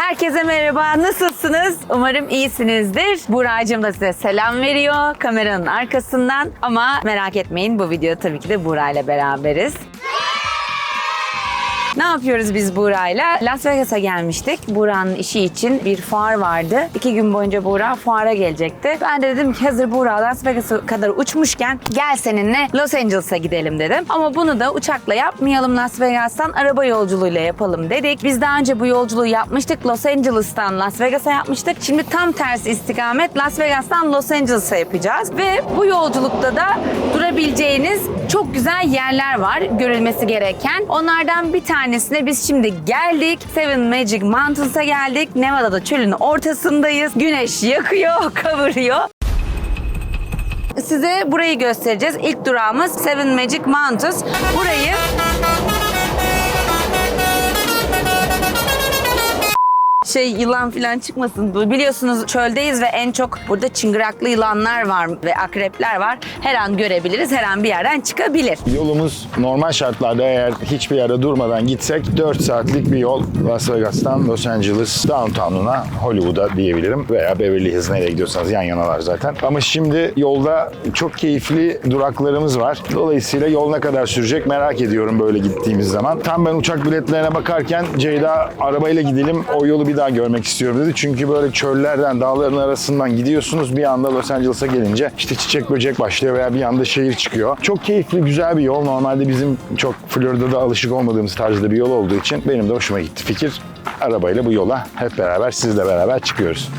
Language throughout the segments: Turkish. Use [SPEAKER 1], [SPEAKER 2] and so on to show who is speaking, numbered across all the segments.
[SPEAKER 1] Herkese merhaba, nasılsınız? Umarım iyisinizdir. Buğra'cığım da size selam veriyor kameranın arkasından. Ama merak etmeyin, bu video tabii ki de Buğra ile beraberiz. Ne yapıyoruz biz Buğra'yla? Las Vegas'a gelmiştik. Buğra'nın işi için bir fuar vardı. 2 gün boyunca Buğra fuara gelecekti. Ben de dedim ki hazır Buğra Las Vegas'a kadar uçmuşken gel seninle Los Angeles'a gidelim dedim. Ama bunu da uçakla yapmayalım, Las Vegas'tan araba yolculuğuyla yapalım dedik. Biz daha önce bu yolculuğu yapmıştık. Los Angeles'tan Las Vegas'a yapmıştık. Şimdi tam tersi istikamet Las Vegas'tan Los Angeles'a yapacağız. Ve bu yolculukta da durabileceğiniz çok güzel yerler var görülmesi gereken. Onlardan bir tanesine biz şimdi geldik. Seven Magic Mountains'a geldik. Nevada'da çölün ortasındayız. Güneş yakıyor, kavuruyor. Size burayı göstereceğiz. İlk durağımız Seven Magic Mountains. Burayı yılan falan çıkmasın. Biliyorsunuz çöldeyiz ve en çok burada çıngıraklı yılanlar var ve akrepler var. Her an görebiliriz, her an bir yerden çıkabilir.
[SPEAKER 2] Yolumuz normal şartlarda eğer hiçbir yere durmadan gitsek 4 saatlik bir yol Las Vegas'tan Los Angeles downtown'una, Hollywood'a diyebilirim. Veya Beverly Hills, nereye gidiyorsanız yan yanalar zaten. Ama şimdi yolda çok keyifli duraklarımız var. Dolayısıyla yol ne kadar sürecek merak ediyorum böyle gittiğimiz zaman. Tam ben uçak biletlerine bakarken Ceyda arabayla gidelim, o yolu bir daha görmek istiyorum dedi. Çünkü böyle çöllerden, dağların arasından gidiyorsunuz. Bir anda Los Angeles'a gelince işte çiçek böcek başlıyor veya bir anda şehir çıkıyor. Çok keyifli, güzel bir yol. Normalde bizim çok Florida'da alışık olmadığımız tarzda bir yol olduğu için benim de hoşuma gitti fikir. Arabayla bu yola hep beraber, sizle beraber çıkıyoruz.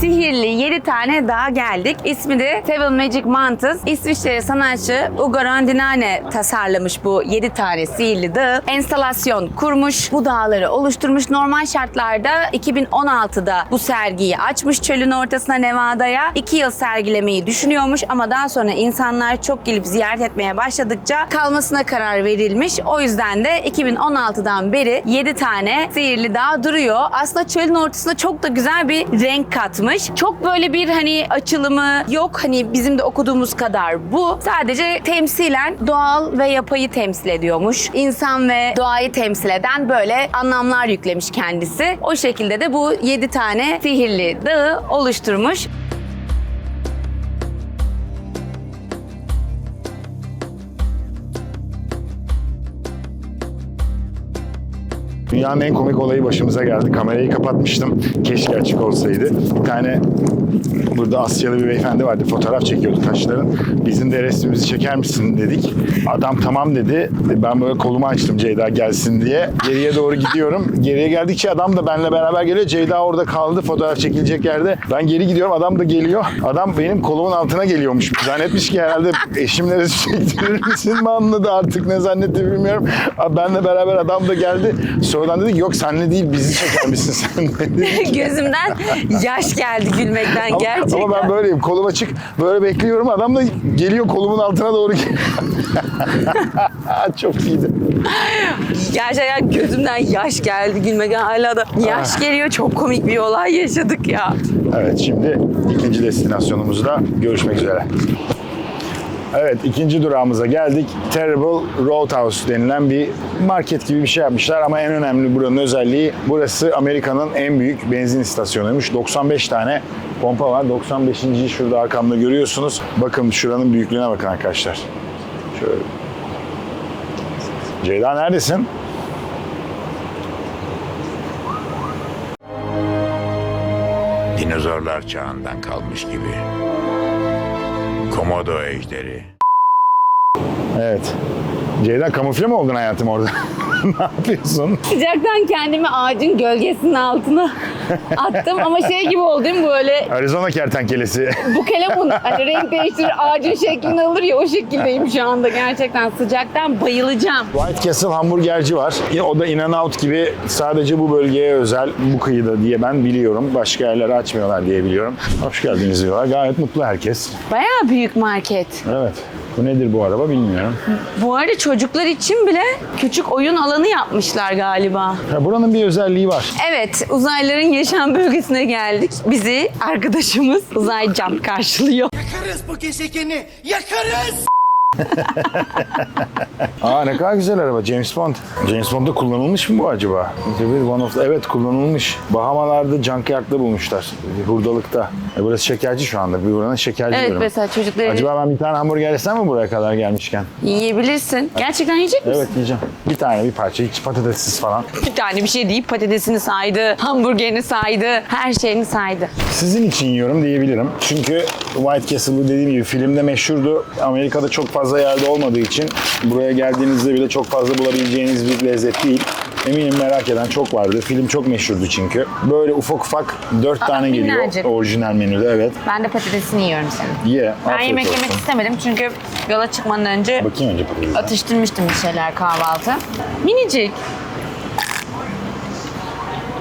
[SPEAKER 1] Sihirli 7 tane dağa geldik. İsmi de Seven Magic Mountains. İsviçreli sanatçı Ugo Rondinane tasarlamış bu 7 tane sihirli dağı. Enstalasyon kurmuş, bu dağları oluşturmuş. Normal şartlarda 2016'da bu sergiyi açmış çölün ortasına, Nevada'ya. 2 yıl sergilemeyi düşünüyormuş ama daha sonra insanlar çok gelip ziyaret etmeye başladıkça kalmasına karar verilmiş. O yüzden de 2016'dan beri 7 tane sihirli dağ duruyor. Aslında çölün ortasına çok da güzel bir renk katmış. Çok böyle bir açılımı yok. Bizim de okuduğumuz kadar bu. Sadece temsilen doğal ve yapayı temsil ediyormuş. İnsan ve doğayı temsil eden böyle anlamlar yüklemiş kendisi. O şekilde de bu 7 tane sihirli dağı oluşturmuş.
[SPEAKER 2] Dünyanın en komik olayı başımıza geldi. Kamerayı kapatmıştım. Keşke açık olsaydı. Bir tane burada Asyalı bir beyefendi vardı. Fotoğraf çekiyordu taşların. Bizim de resmimizi çeker misin dedik. Adam tamam dedi. Ben böyle kolumu açtım Ceyda gelsin diye. Geriye doğru gidiyorum. Geriye geldikçe adam da benimle beraber geliyor. Ceyda orada kaldı fotoğraf çekilecek yerde. Ben geri gidiyorum. Adam da geliyor. Adam benim kolumun altına geliyormuş. Zannetmiş ki herhalde eşimle resim çektirir misin mi anladı artık, ne zannetti bilmiyorum. Benimle beraber adam da geldi. Sonradan dedi ki yok senle değil bizi çeker misin sen dedi.
[SPEAKER 1] Gözümden yaş geldi gülmekten gerçekten.
[SPEAKER 2] Ama ben böyleyim, kolum açık, böyle bekliyorum, adam da geliyor kolumun altına doğru. Çok iyiydi.
[SPEAKER 1] Gerçekten gözümden yaş geldi gülmekten, hala da yaş geliyor. Çok komik bir olay yaşadık ya.
[SPEAKER 2] Evet, şimdi ikinci destinasyonumuzda görüşmek üzere. Evet, ikinci durağımıza geldik. Terrible Roadhouse denilen bir market gibi bir şey yapmışlar ama en önemli buranın özelliği, burası Amerika'nın en büyük benzin istasyonuymuş. 95 tane pompa var. 95.yi şurada arkamda görüyorsunuz. Bakın şuranın büyüklüğüne bakın arkadaşlar. Şöyle. Ceyda neredesin?
[SPEAKER 3] Dinozorlar çağından kalmış gibi. Komodo ejderi.
[SPEAKER 2] Evet. Ceyda kamufle mi oldun hayatım orada? Ne yapıyorsun?
[SPEAKER 1] Sıcaktan kendimi ağacın gölgesinin altına attım ama gibi oldu değil mi böyle?
[SPEAKER 2] Arizona kertenkelesi.
[SPEAKER 1] Bu kelemun renk değiştirir, ağacın şeklini alır ya, o şekildeyim şu anda. Gerçekten sıcaktan bayılacağım.
[SPEAKER 2] White Castle hamburgerci var. Yine o da In-N-Out gibi sadece bu bölgeye özel, bu kıyıda diye ben biliyorum. Başka yerleri açmıyorlar diye biliyorum. Hoş geldiniz diyorlar. Gayet mutlu herkes.
[SPEAKER 1] Bayağı büyük market.
[SPEAKER 2] Evet. Bu nedir bu araba bilmiyorum.
[SPEAKER 1] Bu arada çocuklar için bile küçük oyun alanı yapmışlar galiba.
[SPEAKER 2] Ha, buranın bir özelliği var.
[SPEAKER 1] Evet, uzaylıların yaşam bölgesine geldik. Bizi arkadaşımız Uzay Can karşılıyor.
[SPEAKER 4] Yakarız bu gezegeni, yakarız!
[SPEAKER 2] Aa ne kadar güzel araba. James Bond. James Bond'da kullanılmış mı bu acaba? Evet kullanılmış. Bahamalarda junkyard'da bulmuşlar. Hurdalıkta. Burası şekerci şu anda. Buranın şekerci
[SPEAKER 1] Evet,
[SPEAKER 2] bölümü.
[SPEAKER 1] mesela çocukları
[SPEAKER 2] Acaba ben bir tane hamburger yesem mi buraya kadar gelmişken?
[SPEAKER 1] yiyebilirsin. Gerçekten yiyecek misin?
[SPEAKER 2] Evet yiyeceğim. Bir tane bir parça hiç patatessiz falan.
[SPEAKER 1] Bir tane bir şey deyip patatesini saydı, hamburgerini saydı, her şeyini saydı.
[SPEAKER 2] Sizin için yiyorum diyebilirim. Çünkü White Castle'ı dediğim gibi filmde meşhurdu. Amerika'da çok fazla yerde olmadığı için buraya geldiğinizde bile çok fazla bulabileceğiniz bir lezzet değil. Eminim merak eden çok vardı. Film çok meşhurdu çünkü. Böyle ufak ufak 4 tane geliyor
[SPEAKER 1] minnacık.
[SPEAKER 2] orijinal menüde, evet.
[SPEAKER 1] Ben de patatesini yiyorum senin.
[SPEAKER 2] Ye,
[SPEAKER 1] Ben
[SPEAKER 2] afiyet
[SPEAKER 1] yemek
[SPEAKER 2] olsun.
[SPEAKER 1] yemek istemedim çünkü yola çıkmadan önce
[SPEAKER 2] Bakayım önce patatesi.
[SPEAKER 1] atıştırmıştım bir şeyler kahvaltı. Minicik.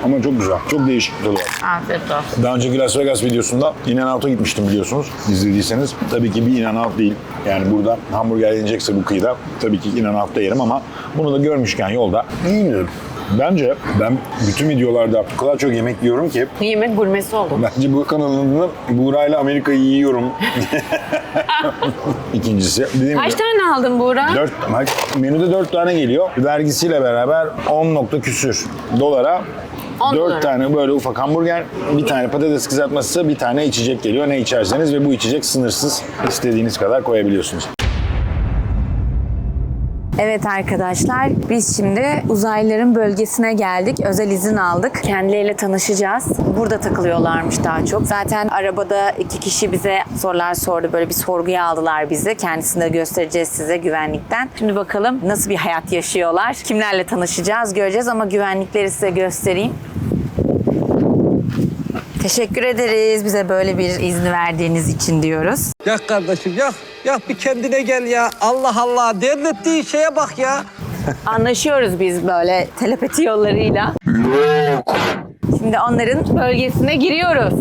[SPEAKER 2] Ama çok güzel. Çok değişik bir tadı var.
[SPEAKER 1] Afiyet olsun.
[SPEAKER 2] Daha önceki Las Vegas videosunda In-N-Out'a gitmiştim biliyorsunuz. İzlediyseniz. Tabii ki bir In-N-Out değil. Yani burada hamburger yenecekse bu kıyıda tabii ki In-N-Out'ta yerim ama bunu da görmüşken yolda yiyeyim. Bence ben bütün videolarda o kadar çok yemek yiyorum ki
[SPEAKER 1] Yemek gurmesi oldum.
[SPEAKER 2] bence bu kanalımda Buğra'yla Amerika'yı yiyorum. İkincisi. Dediğim
[SPEAKER 1] Kaç
[SPEAKER 2] gibi,
[SPEAKER 1] tane aldın Buğra?
[SPEAKER 2] menüde 4 tane geliyor. Vergisiyle beraber 10 nokta küsür dolara
[SPEAKER 1] 10
[SPEAKER 2] 4
[SPEAKER 1] dolara.
[SPEAKER 2] tane böyle ufak hamburger, bir tane patates kızartması, bir tane içecek geliyor. Ne içerseniz ve bu içecek sınırsız. İstediğiniz kadar koyabiliyorsunuz.
[SPEAKER 1] Evet arkadaşlar, biz şimdi uzaylıların bölgesine geldik. Özel izin aldık. Kendileriyle tanışacağız. Burada takılıyorlarmış daha çok. Zaten arabada 2 kişi bize sorular sordu. Böyle bir sorguya aldılar bizi. Kendisini de göstereceğiz size güvenlikten. Şimdi bakalım nasıl bir hayat yaşıyorlar. Kimlerle tanışacağız göreceğiz ama güvenlikleri size göstereyim. Teşekkür ederiz bize böyle bir izni verdiğiniz için diyoruz.
[SPEAKER 5] Yak kardeşim yak. Yak bir kendine gel ya. Allah Allah. Devlettiği şeye bak ya.
[SPEAKER 1] Anlaşıyoruz biz böyle telepati yollarıyla. Şimdi onların bölgesine giriyoruz.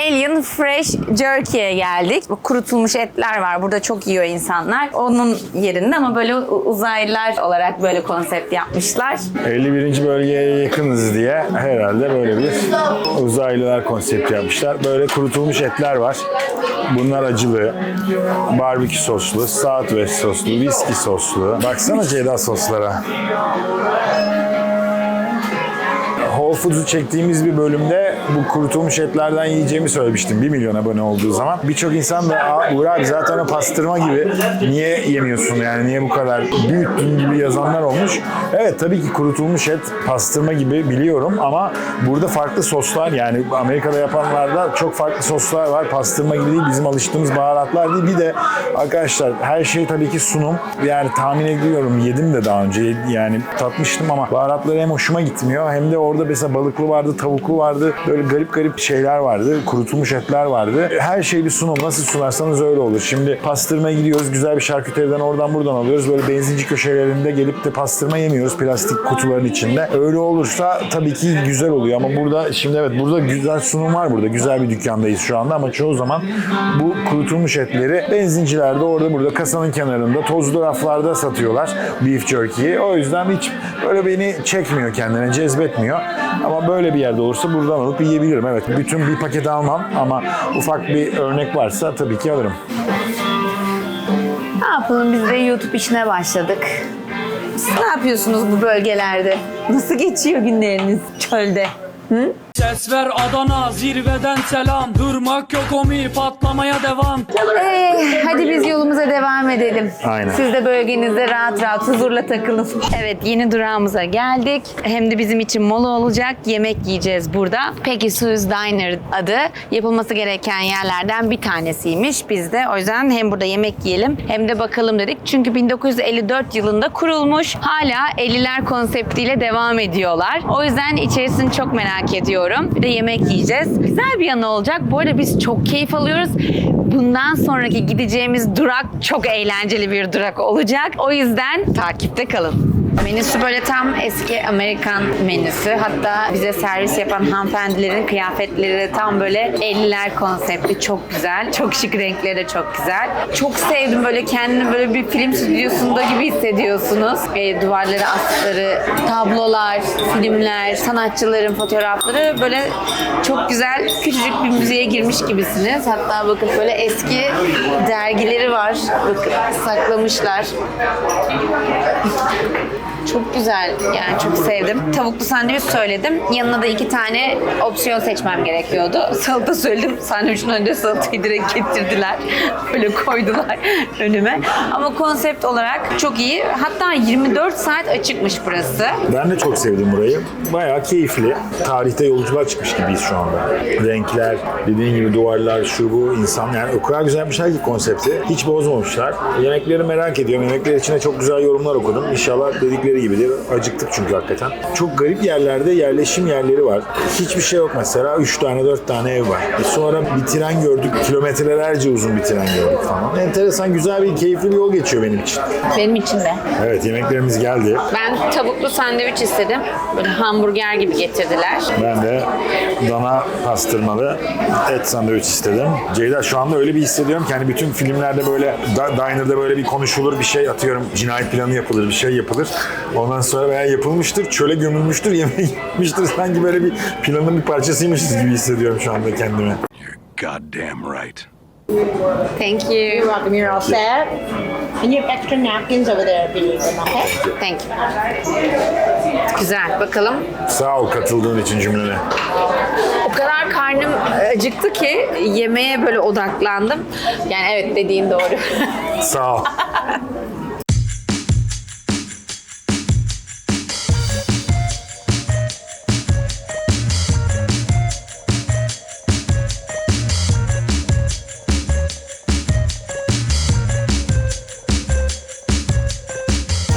[SPEAKER 1] Alien Fresh Jerky'ye geldik. Bu kurutulmuş etler var. Burada çok yiyor insanlar. Onun yerinde ama böyle uzaylılar olarak böyle konsept yapmışlar.
[SPEAKER 2] 51. bölgeye yakınız diye herhalde böyle bir uzaylılar konsepti yapmışlar. Böyle kurutulmuş etler var. Bunlar acılı, barbekü soslu, Southwest soslu, viski soslu. Baksana Ceyda soslara. Whole Foods'u çektiğimiz bir bölümde bu kurutulmuş etlerden yiyeceğimi söylemiştim 1 milyon abone olduğu zaman. Birçok insan da Uğur abi zaten o pastırma gibi niye yemiyorsun yani niye bu kadar büyüttün gibi yazanlar olmuş. Evet tabii ki kurutulmuş et pastırma gibi biliyorum ama burada farklı soslar yani Amerika'da yapanlarda çok farklı soslar var. Pastırma gibi değil bizim alıştığımız baharatlar değil. Bir de arkadaşlar her şey tabii ki sunum. Yani tahmin ediyorum yedim de daha önce yani tatmıştım ama baharatları hem hoşuma gitmiyor hem de orada mesela balıklı vardı, tavuklu vardı. Böyle garip garip şeyler vardı. Kurutulmuş etler vardı. Her şey bir sunum. Nasıl sunarsanız öyle olur. Şimdi pastırmaya gidiyoruz. Güzel bir şarküteriden oradan buradan alıyoruz. Böyle benzinci köşelerinde gelip de pastırma yemiyoruz plastik kutuların içinde. Öyle olursa tabii ki güzel oluyor ama burada şimdi evet burada güzel sunum var burada. Güzel bir dükkandayız şu anda ama çoğu zaman bu kurutulmuş etleri benzincilerde orada burada kasanın kenarında tozlu raflarda satıyorlar beef jerky'yi. O yüzden hiç böyle beni çekmiyor kendine, cezbetmiyor. Ama böyle bir yerde olursa buradan alıp yiyebilirim. Evet, bütün bir paket almam ama ufak bir örnek varsa tabii ki alırım.
[SPEAKER 1] Ne yapalım biz de YouTube işine başladık. Siz ne yapıyorsunuz bu bölgelerde? Nasıl geçiyor günleriniz çölde? Hı?
[SPEAKER 6] Ses ver Adana, zirveden selam. Durmak yok omi, patlamaya devam.
[SPEAKER 1] Hadi biz yolumuza devam edelim.
[SPEAKER 2] Aynen.
[SPEAKER 1] Siz de bölgenizde rahat rahat huzurla takılın. Evet yeni durağımıza geldik. Hem de bizim için mola olacak. Yemek yiyeceğiz burada. Peggy Sue's Diner adı. Yapılması gereken yerlerden bir tanesiymiş. Biz de o yüzden hem burada yemek yiyelim hem de bakalım dedik. Çünkü 1954 yılında kurulmuş. Hala 50'ler konseptiyle devam ediyorlar. O yüzden içerisini çok merak ediyorum. Bir de yemek yiyeceğiz. Güzel bir yanı olacak. Bu arada biz çok keyif alıyoruz. Bundan sonraki gideceğimiz durak çok eğlenceli bir durak olacak. O yüzden takipte kalın. Menüsü böyle tam eski Amerikan menüsü. Hatta bize servis yapan hanımefendilerin kıyafetleri de tam böyle 50'ler konseptli. Çok güzel. Çok şık, renkleri de çok güzel. Çok sevdim, böyle kendini böyle bir film stüdyosunda gibi hissediyorsunuz. Duvarlara astıkları tablolar, filmler, sanatçıların fotoğrafları, böyle çok güzel, küçücük bir müzeye girmiş gibisiniz. Hatta bakın böyle eski dergileri var. Bakın saklamışlar. Çok güzel. Yani çok sevdim. Tavuklu sandviç söyledim. Yanına da 2 tane opsiyon seçmem gerekiyordu. Salata söyledim. Sandviçin önünde salatayı direkt getirdiler. Böyle koydular önüme. Ama konsept olarak çok iyi. Hatta 24 saat açıkmış burası.
[SPEAKER 2] Ben de çok sevdim burayı. Bayağı keyifli. Tarihte yolculuğa çıkmış gibiyiz şu anda. Renkler, dediğin gibi duvarlar, şu bu, insan. Yani o kadar güzel yapmışlar ki konsepti. Hiç bozmamışlar. Yemekleri merak ediyorum. Yemekler içine çok güzel yorumlar okudum. İnşallah dedikleri gibidir. Acıktık çünkü hakikaten. Çok garip yerlerde yerleşim yerleri var. Hiçbir şey yok mesela. 3 tane 4 tane ev var. Sonra bir tren gördük. Kilometrelerce uzun bir tren gördük falan. Enteresan, güzel bir, keyifli bir yol geçiyor benim için.
[SPEAKER 1] Benim için de.
[SPEAKER 2] Evet, yemeklerimiz geldi.
[SPEAKER 1] Ben tavuklu sandviç istedim. Böyle hamburger gibi getirdiler.
[SPEAKER 2] Ben de dana pastırmalı et sandviç istedim. Ceyda, şu anda öyle bir hissediyorum ki hani bütün filmlerde böyle diner'da böyle bir konuşulur, bir şey atıyorum, cinayet planı yapılır, bir şey yapılır. Ondan sonra veya yapılmıştır, çöle gömülmüştür, yemeğe gitmiştir. Sanki böyle bir planın bir parçasıymışız gibi hissediyorum şu anda kendimi.
[SPEAKER 3] You're goddamn right.
[SPEAKER 1] Thank you.
[SPEAKER 7] You're welcome. You're all set. And you have extra napkins over there if you need them, okay?
[SPEAKER 1] Thank you. Güzel. Bakalım.
[SPEAKER 2] Sağ ol katıldığın için cümlene.
[SPEAKER 1] O kadar karnım acıktı ki yemeğe böyle odaklandım. Yani evet, dediğin doğru.
[SPEAKER 2] Sağ ol.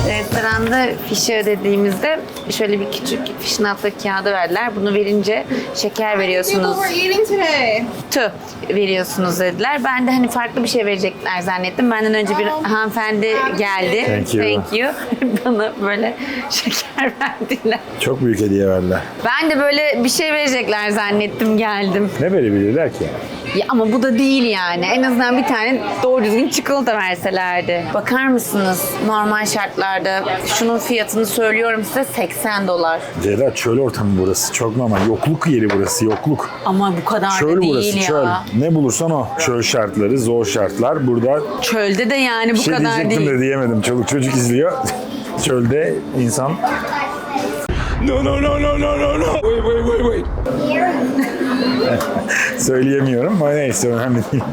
[SPEAKER 1] Restoranda fişi ödediğimizde şöyle bir küçük fişnatlı kağıdı verdiler. Bunu verince şeker veriyorsunuz.
[SPEAKER 7] eating today.
[SPEAKER 1] Tüh veriyorsunuz dediler. Ben de hani farklı bir şey verecekler zannettim. Benden önce bir hanımefendi geldi.
[SPEAKER 2] Thank you.
[SPEAKER 1] Thank you. Bana böyle şeker verdiler.
[SPEAKER 2] Çok büyük hediye verdiler.
[SPEAKER 1] Ben de böyle bir şey verecekler zannettim, geldim.
[SPEAKER 2] Ne verebilirler ki?
[SPEAKER 1] Ya ama bu da değil yani. En azından bir tane doğru düzgün çikolata verselerdi. Bakar mısınız normal şartlarda şunun fiyatını söylüyorum size, $80.
[SPEAKER 2] Ceyda, çöl ortamı burası. Çok normal. Yokluk yeri burası. Yokluk.
[SPEAKER 1] Ama bu kadar
[SPEAKER 2] Çöl
[SPEAKER 1] da değil
[SPEAKER 2] burası,
[SPEAKER 1] ya.
[SPEAKER 2] çöl. Ne bulursan o. Çöl şartları, zor şartlar. Burada
[SPEAKER 1] Çölde de yani bu
[SPEAKER 2] bir şey
[SPEAKER 1] kadar
[SPEAKER 2] diyecektim
[SPEAKER 1] değil.
[SPEAKER 2] de diyemedim. Çoluk çocuk izliyor. Çölde insan...
[SPEAKER 3] No, no, no, no, no, no, no. Wait.
[SPEAKER 2] Söyleyemiyorum ama neyse, önemli değil.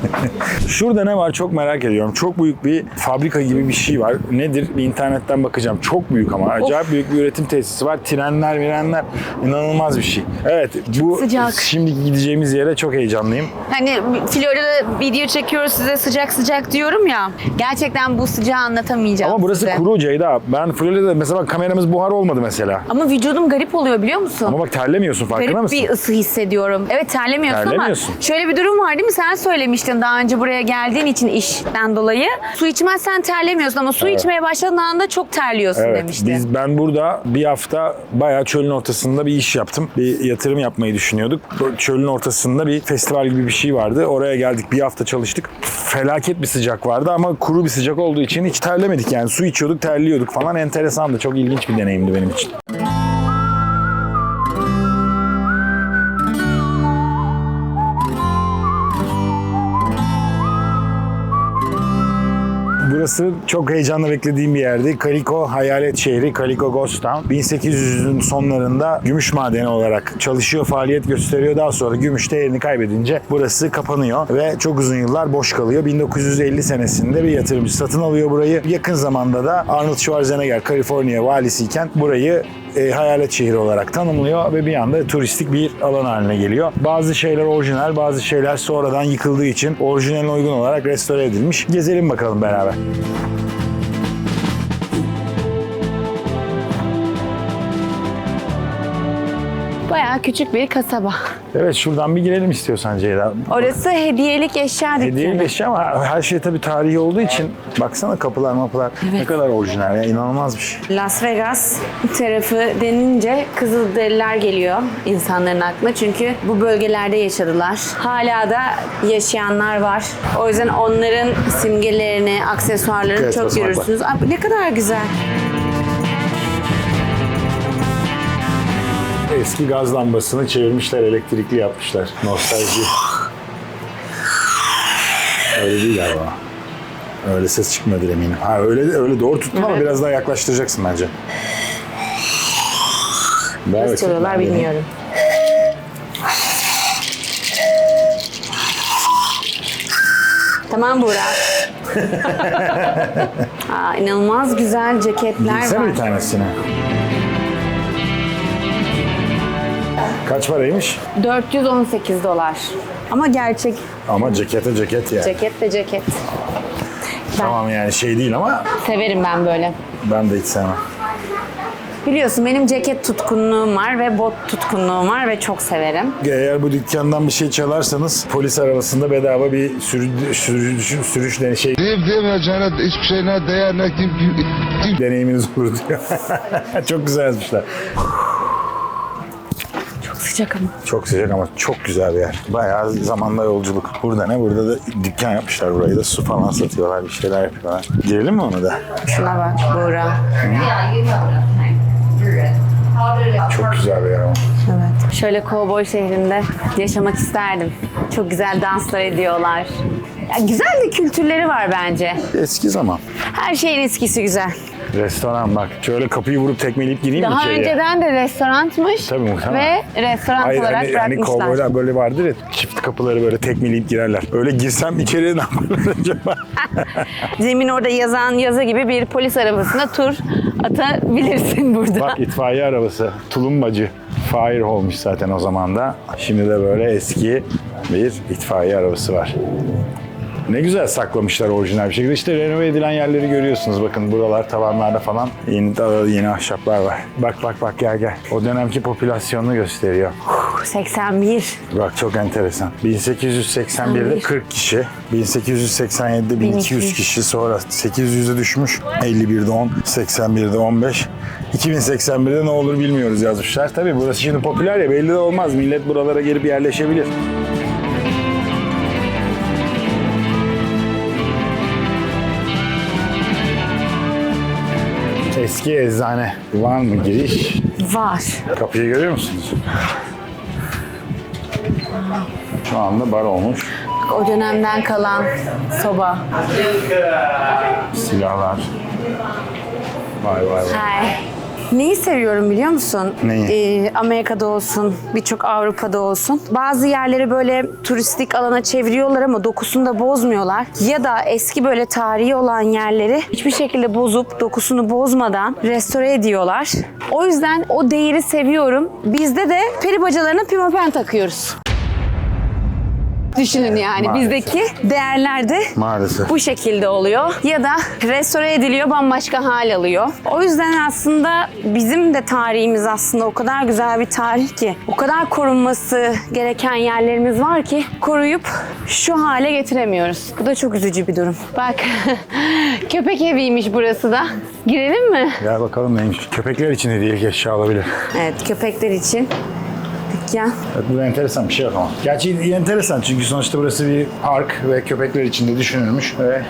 [SPEAKER 2] Şurada ne var çok merak ediyorum. Çok büyük bir fabrika gibi bir şey var. Nedir? Bir internetten bakacağım. Çok büyük ama. Acayip büyük bir üretim tesisi var. Trenler, mirenler. İnanılmaz bir şey. Evet. Bu
[SPEAKER 1] sıcak.
[SPEAKER 2] şimdi gideceğimiz yere çok heyecanlıyım.
[SPEAKER 1] Hani Florida'da video çekiyoruz size, sıcak sıcak diyorum ya. Gerçekten bu sıcağı anlatamayacağım
[SPEAKER 2] Ama burası
[SPEAKER 1] size.
[SPEAKER 2] kuru Ceyda. Ben Florida'da mesela bak, kameramız buhar olmadı mesela.
[SPEAKER 1] Ama vücudum garip oluyor biliyor musun?
[SPEAKER 2] Ama bak terlemiyorsun, farkında
[SPEAKER 1] Garip
[SPEAKER 2] mısın?
[SPEAKER 1] bir ısı hissediyorum. Evet, terlemiyorsun
[SPEAKER 2] Terlemiyorsun.
[SPEAKER 1] ama şöyle bir durum var değil mi? Sen söylemiştin daha önce buraya geldiğin için işten dolayı. Su içmezsen terlemiyorsun ama su içmeye başladığın anda çok terliyorsun
[SPEAKER 2] Evet,
[SPEAKER 1] demiştin.
[SPEAKER 2] ben burada bir hafta bayağı çölün ortasında bir iş yaptım. Bir yatırım yapmayı düşünüyorduk. Çölün ortasında bir festival gibi bir şey vardı. Oraya geldik, bir hafta çalıştık. Felaket bir sıcak vardı ama kuru bir sıcak olduğu için hiç terlemedik. Yani su içiyorduk, terliyorduk falan. Enteresandı. Çok ilginç bir deneyimdi benim için. Burası çok heyecanla beklediğim bir yerdi. Calico Hayalet Şehri, Calico Ghost Town. 1800'ün sonlarında gümüş madeni olarak çalışıyor, faaliyet gösteriyor. Daha sonra gümüş değerini kaybedince burası kapanıyor ve çok uzun yıllar boş kalıyor. 1950 senesinde bir yatırımcı satın alıyor burayı. Yakın zamanda da Arnold Schwarzenegger Kaliforniya valisiyken burayı hayalet şehri olarak tanımlıyor ve bir anda turistik bir alan haline geliyor. Bazı şeyler orijinal, bazı şeyler sonradan yıkıldığı için orijinaline uygun olarak restore edilmiş. Gezelim bakalım beraber.
[SPEAKER 1] Bayağı küçük bir kasaba.
[SPEAKER 2] Evet, şuradan bir girelim istiyorsan Ceyda.
[SPEAKER 1] Orası hediyelik eşya dükkanı.
[SPEAKER 2] Hediyelik eşya ama her şey tabii tarihi olduğu için baksana kapılar mapılar ne kadar orijinal ya, inanılmaz bir şey.
[SPEAKER 1] Las Vegas tarafı denince Kızılderililer geliyor insanların aklına. Çünkü bu bölgelerde yaşadılar. Hala da yaşayanlar var. O yüzden onların simgelerini, aksesuarlarını
[SPEAKER 2] Evet,
[SPEAKER 1] çok
[SPEAKER 2] basamak var.
[SPEAKER 1] görürsünüz. Abi ne kadar güzel.
[SPEAKER 2] Eski gaz lambasını çevirmişler, elektrikli yapmışlar. Nostalji. Öyle değil galiba. Öyle ses çıkmıyordur eminim. Ha öyle doğru tutma ama biraz daha yaklaştıracaksın bence.
[SPEAKER 1] Nasıl çalıyorlar bilmiyorum. Tamam Burak. İnanılmaz güzel ceketler
[SPEAKER 2] Giysene
[SPEAKER 1] var.
[SPEAKER 2] bir tanesini. Kaç paraymış?
[SPEAKER 1] $418. Ama gerçek
[SPEAKER 2] Ama cekete ceket yani.
[SPEAKER 1] ceket de ceket.
[SPEAKER 2] Tamam yani şey değil ama
[SPEAKER 1] Severim ben böyle.
[SPEAKER 2] ben de hiç sevmem.
[SPEAKER 1] Biliyorsun benim ceket tutkunluğum var ve bot tutkunluğum var ve çok severim.
[SPEAKER 2] Eğer bu dükkandan bir şey çalarsanız polis arabasında bedava bir sürüş
[SPEAKER 3] hiçbir şeyine değer ne
[SPEAKER 2] deneyiminiz olur diyor. Çok güzel yazmışlar.
[SPEAKER 1] Çok sıcak ama.
[SPEAKER 2] Çok sıcak ama çok güzel bir yer. Bayağı zamanda yolculuk. Burada ne? Burada da dükkan yapmışlar burayı da. Su falan satıyorlar, bir şeyler yapıyorlar. Girelim mi ona da?
[SPEAKER 1] Şuna bak Buğra.
[SPEAKER 2] Çok güzel bir yer ama.
[SPEAKER 1] Evet. Şöyle kovboy şehrinde yaşamak isterdim. Çok güzel danslar ediyorlar. Ya güzel de kültürleri var bence.
[SPEAKER 2] Eski zaman.
[SPEAKER 1] Her şeyin eskisi güzel.
[SPEAKER 2] Restoran bak. Şöyle kapıyı vurup tekmeleyip gireyim mi
[SPEAKER 1] Daha
[SPEAKER 2] içeriye?
[SPEAKER 1] önceden de restoranmış.
[SPEAKER 2] Tabii muhtemelen.
[SPEAKER 1] Ve restoran
[SPEAKER 2] Hayır,
[SPEAKER 1] olarak
[SPEAKER 2] hani
[SPEAKER 1] bırakmışlar.
[SPEAKER 2] kovboylar böyle vardır ya, çift kapıları böyle tekmeleyip girerler. Öyle girsem içeriye ne yaparlar acaba?
[SPEAKER 1] Zemin orada yazan yazı gibi bir polis arabasına tur atabilirsin burada.
[SPEAKER 2] Bak itfaiye arabası. Tulumbacı. Fire olmuş zaten o zaman da. Şimdi de böyle eski bir itfaiye arabası var. Ne güzel saklamışlar orijinal bir şekilde. İşte renove edilen yerleri görüyorsunuz. Bakın buralar, tavanlarda falan yeni ahşaplar var. Bak gel. O dönemki popülasyonunu gösteriyor.
[SPEAKER 1] 81.
[SPEAKER 2] Bak çok enteresan. 1881'de 40 kişi, 1887'de 1200 kişi, sonra 800'e düşmüş, 51'de 10, 81'de 15, 2081'de ne olur bilmiyoruz yazmışlar. Tabii burası şimdi popüler ya, belli de olmaz. Millet buralara gelip yerleşebilir. Eski eczane var mı giriş?
[SPEAKER 1] Var.
[SPEAKER 2] Kapıyı görüyor musunuz? Şu anda bar olmuş.
[SPEAKER 1] O dönemden kalan soba.
[SPEAKER 2] Silahlar. Vay.
[SPEAKER 1] Hay. Neyi seviyorum biliyor musun?
[SPEAKER 2] Neyi?
[SPEAKER 1] Amerika'da olsun, birçok Avrupa'da olsun. Bazı yerleri böyle turistik alana çeviriyorlar ama dokusunu da bozmuyorlar. Ya da eski böyle tarihi olan yerleri hiçbir şekilde bozup dokusunu bozmadan restore ediyorlar. O yüzden o değeri seviyorum. Bizde de peri bacalarına pimapen takıyoruz. Düşünün yani
[SPEAKER 2] Maalesef.
[SPEAKER 1] bizdeki değerler de
[SPEAKER 2] Maalesef.
[SPEAKER 1] bu şekilde oluyor. Ya da restore ediliyor, bambaşka hal alıyor. O yüzden aslında bizim de tarihimiz aslında o kadar güzel bir tarih ki, o kadar korunması gereken yerlerimiz var ki koruyup şu hale getiremiyoruz. Bu da çok üzücü bir durum. Bak köpek eviymiş burası da. Girelim mi?
[SPEAKER 2] Gel bakalım neymiş. Köpekler için hediyelik eşya olabilir.
[SPEAKER 1] Evet, köpekler için dükkan.
[SPEAKER 2] Evet, burada enteresan bir şey yok ama. Gerçi enteresan çünkü sonuçta burası bir park ve köpekler için de düşünülmüş ve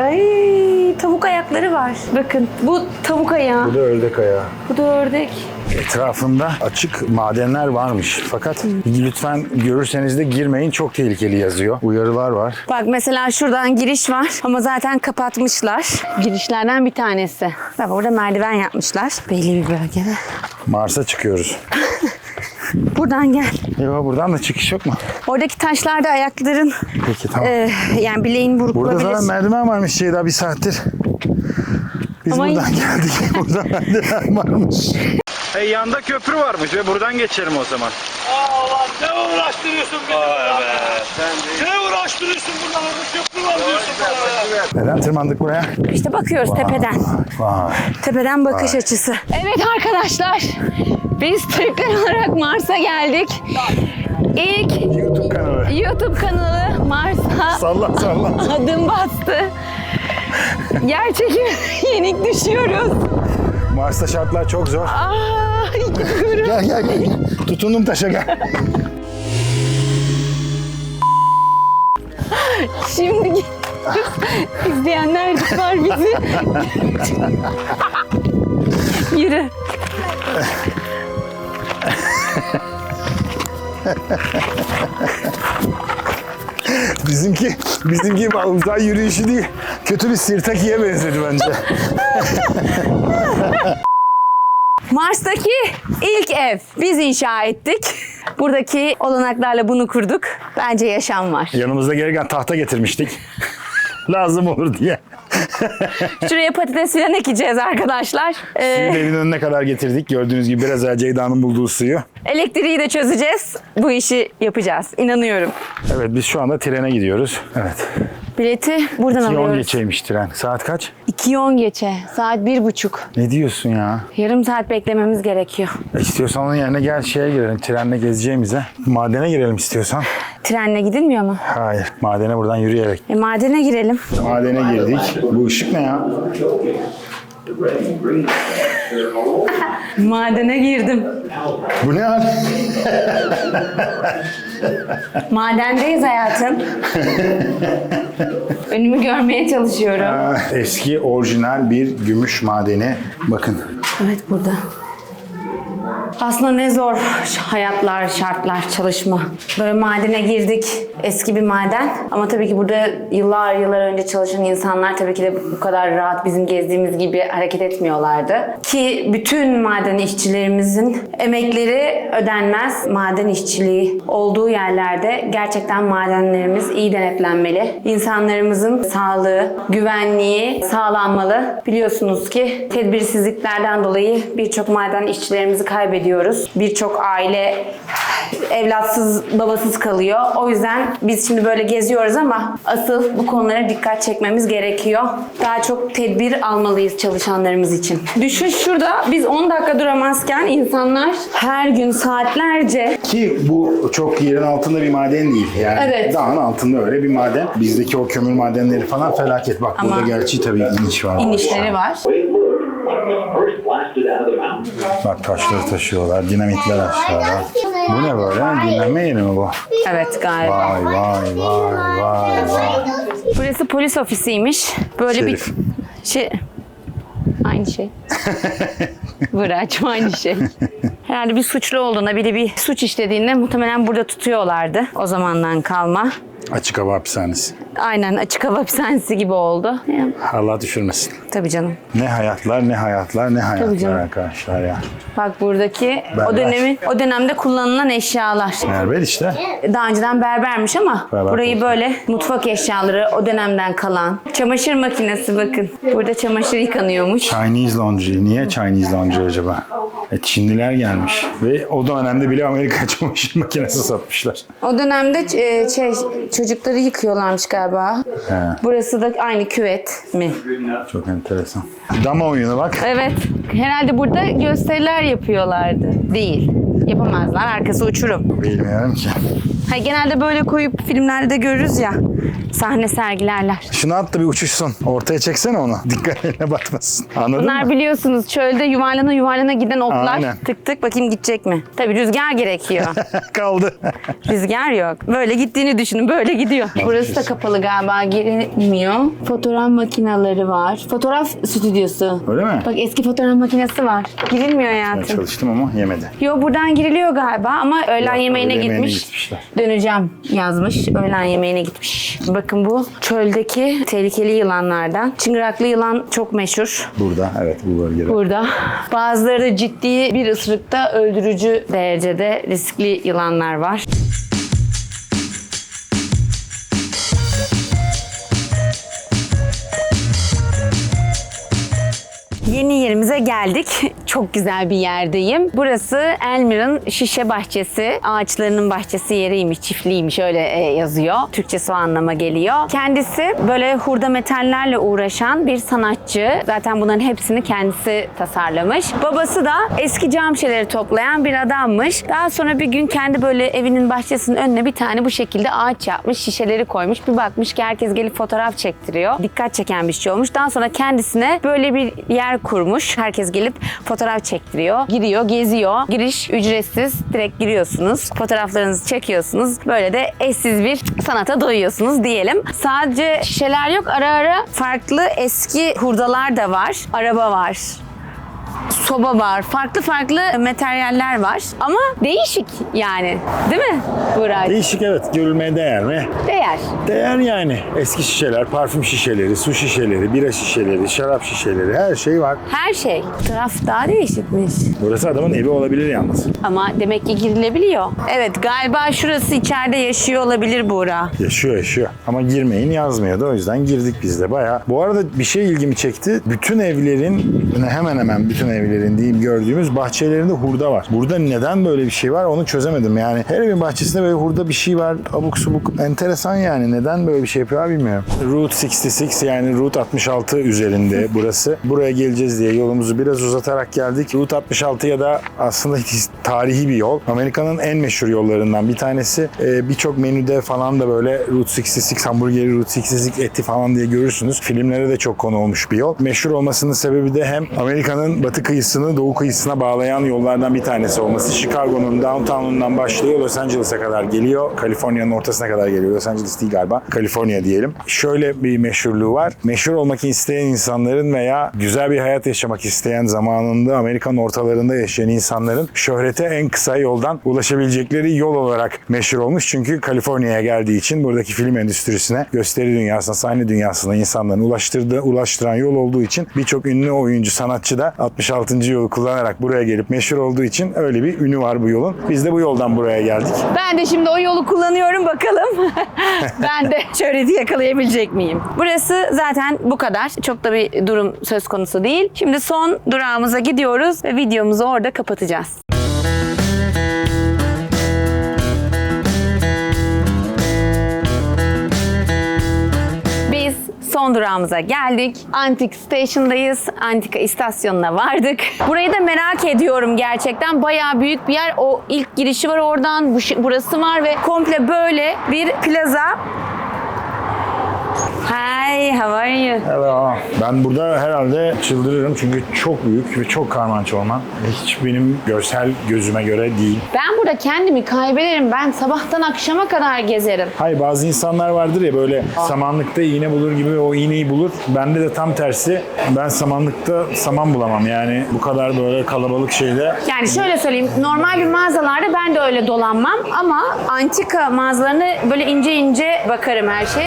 [SPEAKER 1] Ay, tavuk ayakları var. Bakın bu tavuk ayağı,
[SPEAKER 2] bu da ördek ayağı.
[SPEAKER 1] bu da ördek.
[SPEAKER 2] Etrafında açık madenler varmış. Fakat lütfen görürseniz de girmeyin, çok tehlikeli yazıyor. Uyarılar var.
[SPEAKER 1] Bak mesela şuradan giriş var ama zaten kapatmışlar. Girişlerden bir tanesi. Bak orada merdiven yapmışlar. Belli bir bölgede.
[SPEAKER 2] Mars'a çıkıyoruz.
[SPEAKER 1] Buradan gel.
[SPEAKER 2] Yok, buradan da çıkış yok mu?
[SPEAKER 1] Oradaki taşlarda ayakların
[SPEAKER 2] Peki tamam.
[SPEAKER 1] yani bileğin
[SPEAKER 2] Burada
[SPEAKER 1] burkulabilir.
[SPEAKER 2] zaten merdiven varmış şey daha bir saattir. Biz
[SPEAKER 1] Ama
[SPEAKER 2] buradan geldik. Burada merdiven varmış.
[SPEAKER 8] Yanda köprü varmış ve buradan geçelim o zaman.
[SPEAKER 5] Allah ne uğraştırıyorsun bizi burada? Ne uğraştırıyorsun burada? Köprü var diyorsun bana.
[SPEAKER 2] Neden tırmandık buraya?
[SPEAKER 1] İşte bakıyoruz tepeden.
[SPEAKER 2] Vay.
[SPEAKER 1] Tepeden bakış açısı. Evet arkadaşlar. Biz Türkler olarak Mars'a geldik. ilk
[SPEAKER 2] YouTube kanalı.
[SPEAKER 1] YouTube kanalı Mars'a
[SPEAKER 2] Salla salla.
[SPEAKER 1] adım bastı. Gerçekten yenik düşüyoruz.
[SPEAKER 2] Mars'ta şartlar çok zor.
[SPEAKER 1] Gel.
[SPEAKER 2] Gel. Tutundum taşa gel.
[SPEAKER 1] Şimdi izleyenler var bizi. Yürü.
[SPEAKER 2] Bizimki uzay yürüyüşü değil. Kötü bir sirtakiye benzedi bence.
[SPEAKER 1] Mars'taki ilk ev biz inşa ettik. Buradaki olanaklarla bunu kurduk. Bence yaşam var.
[SPEAKER 2] Yanımızda gereken tahta getirmiştik. Lazım olur diye.
[SPEAKER 1] Şuraya patates filan ekeceğiz arkadaşlar.
[SPEAKER 2] Suyu da evin önüne kadar getirdik. Gördüğünüz gibi biraz evvel Ceyda'nın bulduğu suyu.
[SPEAKER 1] Elektriği de çözeceğiz. Bu işi yapacağız. İnanıyorum.
[SPEAKER 2] Evet biz şu anda trene gidiyoruz. Evet.
[SPEAKER 1] Bileti buradan
[SPEAKER 2] 2:10
[SPEAKER 1] alıyoruz.
[SPEAKER 2] geçeymiş tren. Saat kaç?
[SPEAKER 1] 2:10 geçe. Saat 1:30.
[SPEAKER 2] Ne diyorsun ya?
[SPEAKER 1] Yarım saat beklememiz gerekiyor.
[SPEAKER 2] İstiyorsan onun yerine gel şeye girelim. Trenle gezeceğimize. Madene girelim istiyorsan.
[SPEAKER 1] Trenle gidilmiyor mu?
[SPEAKER 2] Hayır. Madene buradan yürüyerek.
[SPEAKER 1] Madene girelim.
[SPEAKER 2] Madene girdik. Bu ışık ne ya?
[SPEAKER 1] Madene girdim.
[SPEAKER 2] Bu ne hal?
[SPEAKER 1] Madendeyiz hayatım. Önümü görmeye çalışıyorum.
[SPEAKER 2] Eski orijinal bir gümüş madeni. Bakın.
[SPEAKER 1] Evet burada. Aslında ne zor hayatlar, şartlar, çalışma. Böyle madene girdik. Eski bir maden. Ama tabii ki burada yıllar önce çalışan insanlar tabii ki de bu kadar rahat bizim gezdiğimiz gibi hareket etmiyorlardı. Ki bütün maden işçilerimizin emekleri ödenmez. Maden işçiliği olduğu yerlerde gerçekten madenlerimiz iyi denetlenmeli. İnsanlarımızın sağlığı, güvenliği sağlanmalı. Biliyorsunuz ki tedbirsizliklerden dolayı birçok maden işçilerimizi kaybediyoruz. Birçok aile evlatsız, babasız kalıyor. O yüzden biz şimdi böyle geziyoruz ama asıl bu konulara dikkat çekmemiz gerekiyor. Daha çok tedbir almalıyız çalışanlarımız için. Düşün şurada biz 10 dakika duramazken insanlar her gün saatlerce
[SPEAKER 2] Ki bu çok yerin altında bir maden değil. Yani
[SPEAKER 1] Evet.
[SPEAKER 2] dağın altında öyle bir maden. Bizdeki o kömür madenleri falan felaket. Bak
[SPEAKER 1] Ama
[SPEAKER 2] burada gerçi tabii iniş var.
[SPEAKER 1] inişleri var.
[SPEAKER 2] Bak taşları taşıyorlar. Dinamitler aşağıda. Bu ne böyle? Dinlenme yeri mi bu?
[SPEAKER 1] Evet galiba.
[SPEAKER 2] Vay.
[SPEAKER 1] Burası polis ofisiymiş. Böyle
[SPEAKER 2] Şerif.
[SPEAKER 1] bir şey. Aynı şey. Bıraçma aynı şey. Herhalde bir suçlu olduğunda biri bir suç işlediğinde muhtemelen burada tutuyorlardı. O zamandan kalma.
[SPEAKER 2] Açık hava hapishanesi.
[SPEAKER 1] Aynen açık hava hapishanesi gibi oldu. Ya,
[SPEAKER 2] Allah düşürmesin.
[SPEAKER 1] tabii canım.
[SPEAKER 2] Ne hayatlar, ne hayatlar
[SPEAKER 1] canım.
[SPEAKER 2] arkadaşlar ya.
[SPEAKER 1] Bak buradaki
[SPEAKER 2] Berber.
[SPEAKER 1] o dönemde kullanılan eşyalar.
[SPEAKER 2] Berber işte.
[SPEAKER 1] Daha önceden berbermiş ama
[SPEAKER 2] Berber
[SPEAKER 1] burayı
[SPEAKER 2] koltuğu.
[SPEAKER 1] böyle mutfak eşyaları o dönemden kalan. Çamaşır makinesi bakın. Burada çamaşır yıkanıyormuş.
[SPEAKER 2] Chinese laundry. Niye Chinese laundry acaba? Çinliler gelmiş. Ve o dönemde bile Amerika çamaşır makinesi satmışlar.
[SPEAKER 1] O dönemde çocukları yıkıyorlarmış galiba.
[SPEAKER 2] He.
[SPEAKER 1] Burası da aynı küvet mi?
[SPEAKER 2] Çok enteresan. Dama oyunu bak.
[SPEAKER 1] Evet. Herhalde burada gösteriler yapıyorlardı. Değil. Yapamazlar. Arkası uçurum.
[SPEAKER 2] Bilmiyorum ki.
[SPEAKER 1] Hayır, genelde böyle koyup filmlerde de görürüz ya. Sahne sergilerler.
[SPEAKER 2] Şunu at da bir uçuşsun. Ortaya çeksene onu. Dikkatine batmasın. Anladın
[SPEAKER 1] Bunlar
[SPEAKER 2] mı?
[SPEAKER 1] biliyorsunuz çölde yuvarlana giden otlar.
[SPEAKER 2] Aynen.
[SPEAKER 1] Tık tık bakayım gidecek mi? Tabii rüzgar gerekiyor.
[SPEAKER 2] Kaldı.
[SPEAKER 1] Rüzgar yok. Böyle gittiğini düşünün. Böyle gidiyor. Burası da kapalı galiba. Girilmiyor. Fotoğraf makineleri var. Fotoğraf stüdyosu.
[SPEAKER 2] Öyle mi?
[SPEAKER 1] Bak eski fotoğraf makinesi var. Girilmiyor
[SPEAKER 2] Ben
[SPEAKER 1] hayatım.
[SPEAKER 2] çalıştım ama yemedi.
[SPEAKER 1] Yo buradan giriliyor galiba ama öğlen
[SPEAKER 2] Yok,
[SPEAKER 1] yemeğine
[SPEAKER 2] öğle yemeğine
[SPEAKER 1] gitmiş.
[SPEAKER 2] gitmişler.
[SPEAKER 1] Döneceğim yazmış. Öğlen yemeğine gitmiş. Bakın bu çöldeki tehlikeli yılanlardan. Çıngıraklı yılan çok meşhur
[SPEAKER 2] Burada, evet bu bölgede.
[SPEAKER 1] burada. Bazıları da ciddi bir ısırıkta öldürücü derecede riskli yılanlar var. Yeni yerimize geldik. Çok güzel bir yerdeyim. Burası Elmer'ın şişe bahçesi. Ağaçlarının bahçesi yeriymiş, çiftliğiymiş öyle yazıyor. Türkçesi o anlama geliyor. Kendisi böyle hurda metallerle uğraşan bir sanatçı. Zaten bunların hepsini kendisi tasarlamış. Babası da eski cam şişeleri toplayan bir adammış. Daha sonra bir gün kendi böyle evinin bahçesinin önüne bir tane bu şekilde ağaç yapmış. Şişeleri koymuş. Bir bakmış ki herkes gelip fotoğraf çektiriyor. Dikkat çeken bir şey olmuş. Daha sonra kendisine böyle bir yer kurmuş. Herkes gelip fotoğraf çektiriyor. Giriyor, geziyor. Giriş ücretsiz. Direkt giriyorsunuz. Fotoğraflarınızı çekiyorsunuz. Böyle de eşsiz bir sanata doyuyorsunuz diyelim. Sadece şişeler yok. Ara ara farklı eski hurdalar da var. Araba var. Soba var. Farklı farklı materyaller var. Ama değişik yani. Değil mi Burak?
[SPEAKER 2] Değişik, evet. Görülmeye değer mi?
[SPEAKER 1] Değer.
[SPEAKER 2] Değer yani. Eski şişeler, parfüm şişeleri, su şişeleri, bira şişeleri, şarap şişeleri, her şey var.
[SPEAKER 1] Her şey. Taraf daha değişikmiş.
[SPEAKER 2] Burası adamın evi olabilir yalnız.
[SPEAKER 1] Ama demek ki girilebiliyor. Evet, galiba şurası içeride yaşıyor olabilir Buğra.
[SPEAKER 2] Yaşıyor. Ama girmeyin yazmıyordu. O yüzden girdik biz de bayağı. Bu arada bir şey ilgimi çekti. Bütün evlerin, hemen hemen bütün evlerin diyeyim gördüğümüz bahçelerinde hurda var. Burada neden böyle bir şey var onu çözemedim. Yani her evin bahçesinde böyle hurda bir şey var. Abuk subuk. Enteresan yani. Neden böyle bir şey yapıyor bilmiyorum. Route 66 yani Route 66 üzerinde burası. Buraya geleceğiz diye yolumuzu biraz uzatarak geldik. Route 66'ya da aslında tarihi bir yol. Amerika'nın en meşhur yollarından bir tanesi. Birçok menüde falan da böyle Route 66 hamburgeri, Route 66 eti falan diye görürsünüz. Filmlere de çok konu olmuş bir yol. Meşhur olmasının sebebi de hem Amerika'nın batı kıyısını doğu kıyısına bağlayan yollardan bir tanesi olması. Chicago'nun downtown'undan başlıyor, Los Angeles'a kadar geliyor. Kaliforniya'nın ortasına kadar geliyor. Los Angeles değil galiba. Kaliforniya diyelim. Şöyle bir meşhurluğu var. Meşhur olmak isteyen insanların veya güzel bir hayat yaşamak isteyen zamanında Amerika'nın ortalarında yaşayan insanların şöhrete en kısa yoldan ulaşabilecekleri yol olarak meşhur olmuş. Çünkü Kaliforniya'ya geldiği için buradaki film endüstrisine, gösteri dünyasına, sahne dünyasına insanların ulaştıran yol olduğu için birçok ünlü oyuncu, sanatçı da 66. yolu kullanarak buraya gelip meşhur olduğu için öyle bir ünü var bu yolun. Biz de bu yoldan buraya geldik.
[SPEAKER 1] Ben de şimdi o yolu kullanıyorum bakalım. Ben de şöhreti yakalayabilecek miyim? Burası zaten bu kadar. Çok da bir durum söz konusu değil. Şimdi son durağımıza gidiyoruz ve videomuzu orada kapatacağız. Son durağımıza geldik. Antik Station'dayız. Antika istasyonuna vardık. Burayı da merak ediyorum gerçekten. Bayağı büyük bir yer. O ilk girişi var oradan. Burası var ve komple böyle bir plaza. Hi, how are you?
[SPEAKER 2] Hello. Ben burada herhalde çıldırırım çünkü çok büyük ve çok karmanç orman. Hiç benim görsel gözüme göre değil.
[SPEAKER 1] Ben burada kendimi kaybederim. Ben sabahtan akşama kadar gezerim.
[SPEAKER 2] Hayır, bazı insanlar vardır ya böyle samanlıkta iğne bulur gibi o iğneyi bulur. Bende de tam tersi. Ben samanlıkta saman bulamam yani bu kadar böyle kalabalık şeyde.
[SPEAKER 1] Yani şöyle söyleyeyim, normal bir mağazalarda ben de öyle dolanmam ama antika mağazalarına böyle ince ince bakarım her şeye.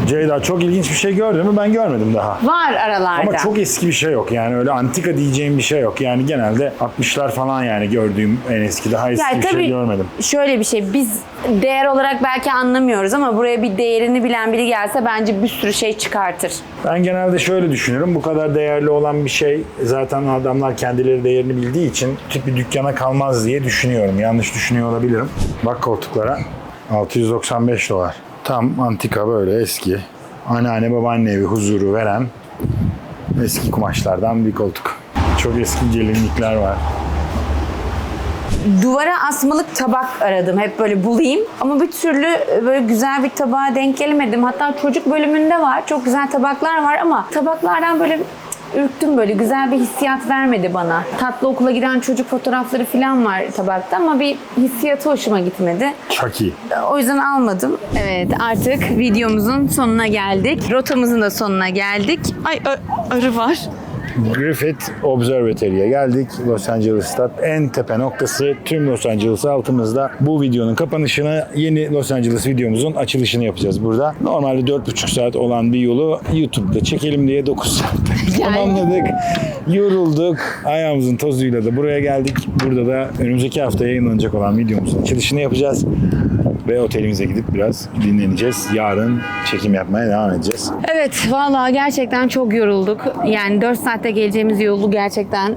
[SPEAKER 2] Ceyda, çok ilginç bir şey gördün mü? Ben görmedim daha.
[SPEAKER 1] Var aralarda.
[SPEAKER 2] Ama çok eski bir şey yok yani öyle antika diyeceğim bir şey yok. Yani genelde 60'lar falan yani gördüğüm en eski, daha eski
[SPEAKER 1] yani
[SPEAKER 2] bir şey görmedim.
[SPEAKER 1] Şöyle bir şey, biz değer olarak belki anlamıyoruz ama buraya bir değerini bilen biri gelse bence bir sürü şey çıkartır.
[SPEAKER 2] Ben genelde şöyle düşünüyorum, bu kadar değerli olan bir şey zaten adamlar kendileri değerini bildiği için tip bir dükkana kalmaz diye düşünüyorum. Yanlış düşünüyor olabilirim. Bak koltuklara, $695. Tam antika, böyle eski. Anneanne babaanne evi huzuru veren eski kumaşlardan bir koltuk. Çok eski gelinlikler var.
[SPEAKER 1] Duvara asmalık tabak aradım. Hep böyle bulayım. Ama bir türlü böyle güzel bir tabağa denk gelemedim. Hatta çocuk bölümünde var. Çok güzel tabaklar var ama tabaklardan böyle ürktüm, böyle güzel bir hissiyat vermedi bana. Tatlı okula giden çocuk fotoğrafları falan var tabakta ama bir hissiyatı hoşuma gitmedi.
[SPEAKER 2] Çok iyi.
[SPEAKER 1] O yüzden almadım. Evet, artık videomuzun sonuna geldik. Rotamızın da sonuna geldik. Ay, arı var.
[SPEAKER 2] Griffith Observatory'e geldik. Los Angeles'ta en tepe noktası, tüm Los Angeles altımızda. Bu videonun kapanışını, yeni Los Angeles videomuzun açılışını yapacağız burada. Normalde 4,5 saat olan bir yolu YouTube'da çekelim diye 9 saatte tamamladık. Yorulduk. Ayağımızın tozuyla da buraya geldik. Burada da önümüzdeki hafta yayınlanacak olan videomuzun açılışını yapacağız. Ve otelimize gidip biraz dinleneceğiz. Yarın çekim yapmaya devam edeceğiz.
[SPEAKER 1] Evet, vallahi gerçekten çok yorulduk. Yani 4 saatte geleceğimiz yolu gerçekten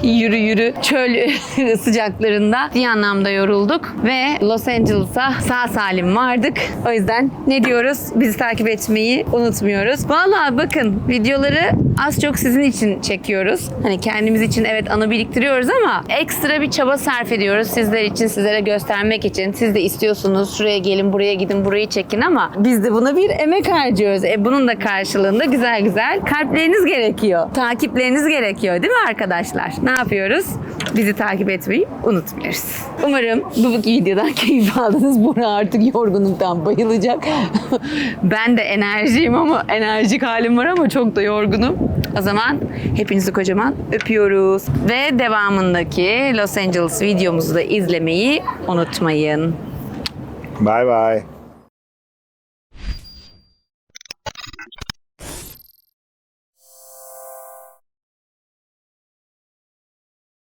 [SPEAKER 1] yürü çöl sıcaklarında bir anlamda yorulduk. Ve Los Angeles'a sağ salim vardık. O yüzden ne diyoruz? Bizi takip etmeyi unutmuyoruz. Vallahi bakın, videoları az çok sizin için çekiyoruz. Hani kendimiz için evet anı biriktiriyoruz ama ekstra bir çaba sarf ediyoruz. Sizler için, sizlere göstermek için. Siz de istiyorsunuz şuraya gelin, buraya gidin, burayı çekin ama biz de buna bir emek harcıyoruz. Bunun da karşılığında güzel güzel kalpleriniz gerekiyor. Takipleriniz gerekiyor değil mi arkadaşlar? Ne yapıyoruz? Bizi takip etmeyi unutmuyoruz. Umarım bu videodan keyif aldınız. Bora artık yorgunluktan bayılacak. Ben de enerjiyim ama enerjik halim var ama çok da yorgunum. O zaman hepinizi kocaman öpüyoruz. Ve devamındaki Los Angeles videomuzu da izlemeyi unutmayın.
[SPEAKER 2] Bye bye.